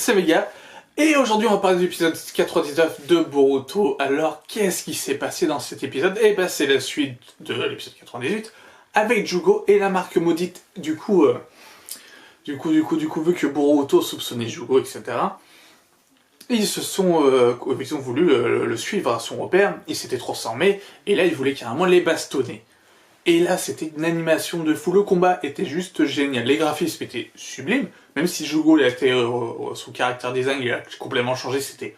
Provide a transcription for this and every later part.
c'est Vega, et aujourd'hui on va parler de l'épisode 99 de Boruto. Alors qu'est-ce qui s'est passé dans cet épisode? Eh ben c'est la suite de l'épisode 98, avec Jugo et la marque maudite. Du coup, vu que Boruto soupçonnait Jugo, etc., ils ont voulu le suivre à son repère, ils s'étaient transformés, et là ils voulaient carrément les bastonner. Et là, c'était une animation de fou. Le combat était juste génial. Les graphismes étaient sublimes. Même si Jugo, il a été, son caractère design, il a complètement changé, c'était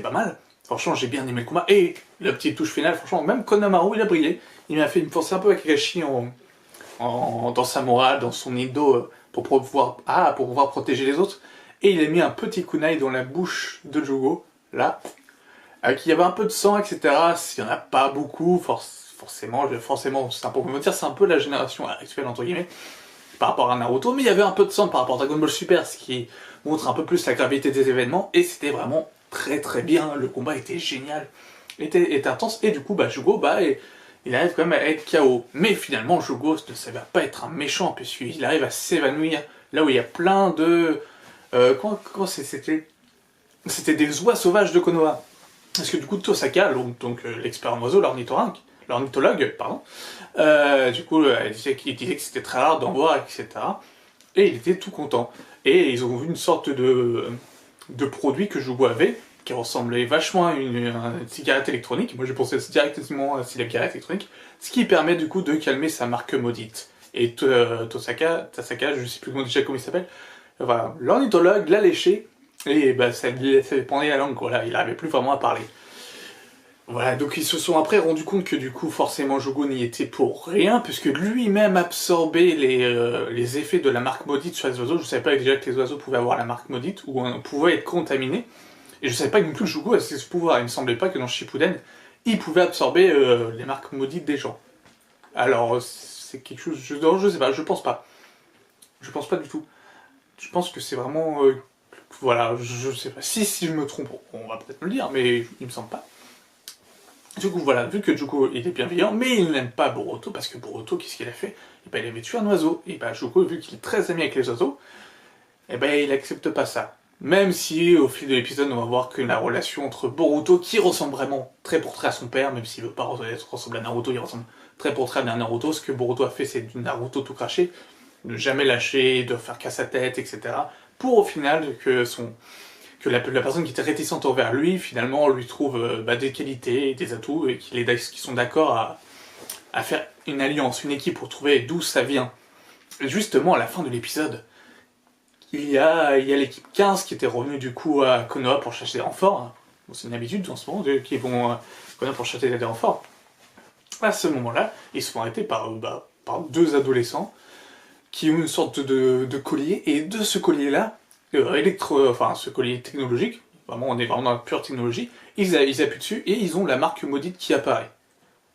pas mal. Franchement, j'ai bien aimé le combat. Et la petite touche finale, franchement, même Konamaru, il a brillé. Il m'a fait me penser un peu à Kakashi dans sa morale, dans son ido, pour pouvoir protéger les autres. Et il a mis un petit kunai dans la bouche de Jugo, là, qu'il y avait un peu de sang, etc. S'il n'y en a pas beaucoup, forcément, c'est un peu, on va dire, c'est un peu la génération actuelle, entre guillemets, par rapport à Naruto, mais il y avait un peu de sang par rapport à Dragon Ball Super, ce qui montre un peu plus la gravité des événements, et c'était vraiment très très bien, le combat était génial, était intense, et du coup, Jugo, il arrive quand même à être KO. Mais finalement, Jugo ne s'avère pas être un méchant, puisqu'il arrive à s'évanouir, là où il y a plein de... C'était des oies sauvages de Konoha. Parce que du coup, Tosaka, donc l'expert en oiseaux, l'ornithologue, pardon, il disait que c'était très rare d'en voir, etc. Et il était tout content. Et ils ont vu une sorte de produit que Jugo avait, qui ressemblait vachement à une cigarette électronique. Moi j'ai pensé directement à la cigarette électronique, ce qui permet du coup de calmer sa marque maudite. Et Tasaka, je sais plus déjà comment il s'appelle, voilà, l'ornithologue l'a léché, et ça lui a fait pendre la langue, quoi. Il n'arrivait plus vraiment à parler. Voilà, donc ils se sont après rendus compte que du coup, forcément, Jugo n'y était pour rien, puisque lui-même absorbait les effets de la marque maudite sur les oiseaux. Je ne savais pas déjà que les oiseaux pouvaient avoir la marque maudite, ou pouvaient être contaminés. Et je ne savais pas non plus que Jugo avait ce pouvoir. Il ne me semblait pas que dans Shippuden, il pouvait absorber les marques maudites des gens. Alors, c'est quelque chose... Je sais pas, je pense pas. Je pense pas du tout. Je pense que c'est vraiment... voilà, je sais pas. Si je me trompe, on va peut-être me le dire, mais il me semble pas. Du coup, voilà, vu que Jugo il est bienveillant, mais il n'aime pas Boruto, parce que Boruto, qu'est-ce qu'il a fait? Il avait tué un oiseau. Et Jugo, vu qu'il est très ami avec les oiseaux, il accepte pas ça. Même si, au fil de l'épisode, on va voir que la relation entre Boruto, qui ressemble vraiment très pour trait à son père, même s'il veut pas ressembler à Naruto, il ressemble très pour trait à Naruto. Ce que Boruto a fait, c'est du Naruto tout craché, ne jamais lâcher, de faire qu'à sa tête, etc. Pour au final que la personne qui était réticente envers lui, finalement, lui trouve des qualités, des atouts, et qu'ils sont d'accord à faire une alliance, une équipe pour trouver d'où ça vient. Et justement, à la fin de l'épisode, il y a l'équipe 15 qui était revenue du coup à Konoha pour chercher des renforts. Bon, c'est une habitude en ce moment, qui vont à Konoha pour chercher des renforts. À ce moment-là, ils se font arrêter par deux adolescents qui ont une sorte de collier, et de ce collier-là, ce collier technologique, vraiment on est vraiment dans la pure technologie, ils appuient dessus et ils ont la marque maudite qui apparaît.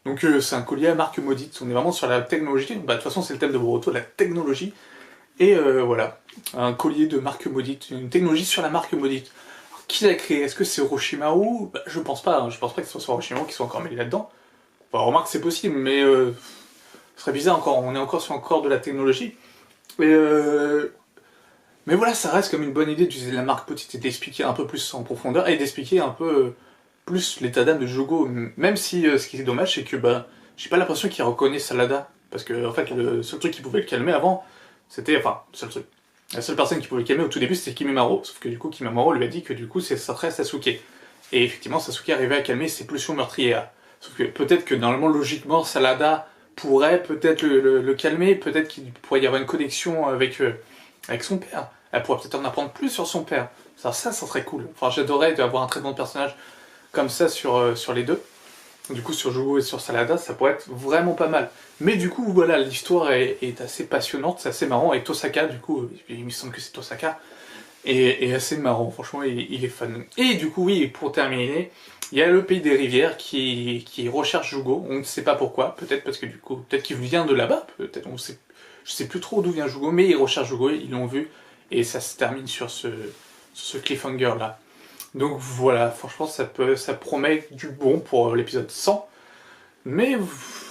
Donc c'est un collier à marque maudite, on est vraiment sur la technologie, de toute façon c'est le thème de Boruto, la technologie, et voilà, un collier de marque maudite, une technologie sur la marque maudite. Alors, qui l'a créé? Est-ce que c'est Orochimaru? Je pense pas, hein. Je pense pas que ce soit Orochimaru qui soit encore mêlé là-dedans. Bon, remarque c'est possible, mais ce serait bizarre encore, on est encore sur de la technologie. Mais voilà, ça reste comme une bonne idée d'utiliser la marque petite et d'expliquer un peu plus en profondeur, et d'expliquer un peu plus l'état d'âme de Jugo, même si ce qui est dommage, c'est que j'ai pas l'impression qu'il reconnaît Salada, parce que en fait le seul truc qui pouvait le calmer avant, c'était, la seule personne qui pouvait le calmer au tout début c'était Kimimaro, sauf que du coup Kimimaro lui a dit que du coup ça serait Sasuke. Et effectivement Sasuke arrivait à calmer ses pulsions meurtrières. Sauf que peut-être que normalement logiquement Salada pourrait peut-être le calmer, peut-être qu'il pourrait y avoir une connexion avec son père. Elle pourrait peut-être en apprendre plus sur son père. Ça serait cool. Enfin, j'adorerais avoir un traitement de personnage comme ça sur les deux. Du coup, sur Jugo et sur Salada, ça pourrait être vraiment pas mal. Mais du coup, voilà, l'histoire est assez passionnante, c'est assez marrant. Et Tosaka, du coup, il me semble que c'est Tosaka, est assez marrant. Franchement, il est fun. Et du coup, oui, pour terminer, il y a le pays des rivières qui recherche Jugo. On ne sait pas pourquoi. Peut-être parce que du coup, peut-être qu'il vient de là-bas. Peut-être, je sais plus trop d'où vient Jugo, mais ils recherchent Jugo, ils l'ont vu. Et ça se termine sur ce cliffhanger là. Donc voilà, franchement ça promet du bon pour l'épisode 100. Mais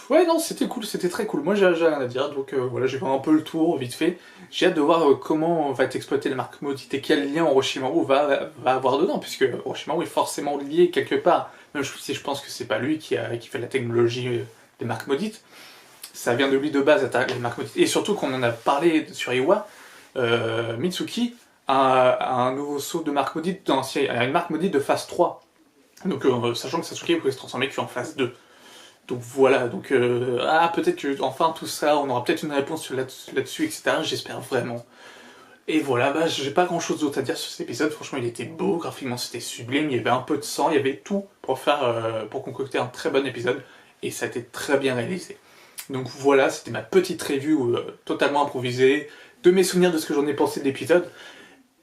ouais, non, c'était cool, c'était très cool. Moi, j'ai rien à dire, donc voilà, j'ai fait un peu le tour, vite fait. J'ai hâte de voir comment va être exploitée la marque maudite et quel lien Orochimaru va avoir dedans, puisque Orochimaru est forcément lié quelque part. Même si je pense que c'est pas lui qui fait la technologie des marques maudites. Ça vient de lui de base, les marques maudites. Et surtout qu'on en a parlé sur Iwa, Mitsuki a un nouveau saut de marque maudite, une marque maudite de phase 3. Donc, sachant que Sasuke pouvait se transformer qu'en phase 2. Donc voilà, donc peut-être que enfin tout ça, on aura peut-être une réponse là-dessus, etc. J'espère vraiment. Et voilà, bah j'ai pas grand-chose d'autre à dire sur cet épisode. Franchement, il était beau, graphiquement c'était sublime, il y avait un peu de sang, il y avait tout pour concocter un très bon épisode, et ça a été très bien réalisé. Donc voilà, c'était ma petite review totalement improvisée de mes souvenirs de ce que j'en ai pensé de l'épisode.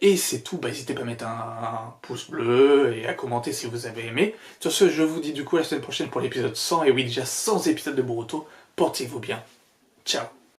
Et c'est tout, bah n'hésitez pas à mettre un pouce bleu et à commenter si vous avez aimé. Sur ce, je vous dis du coup à la semaine prochaine pour l'épisode 100, et oui, déjà 100 épisodes de Boruto. Portez-vous bien. Ciao.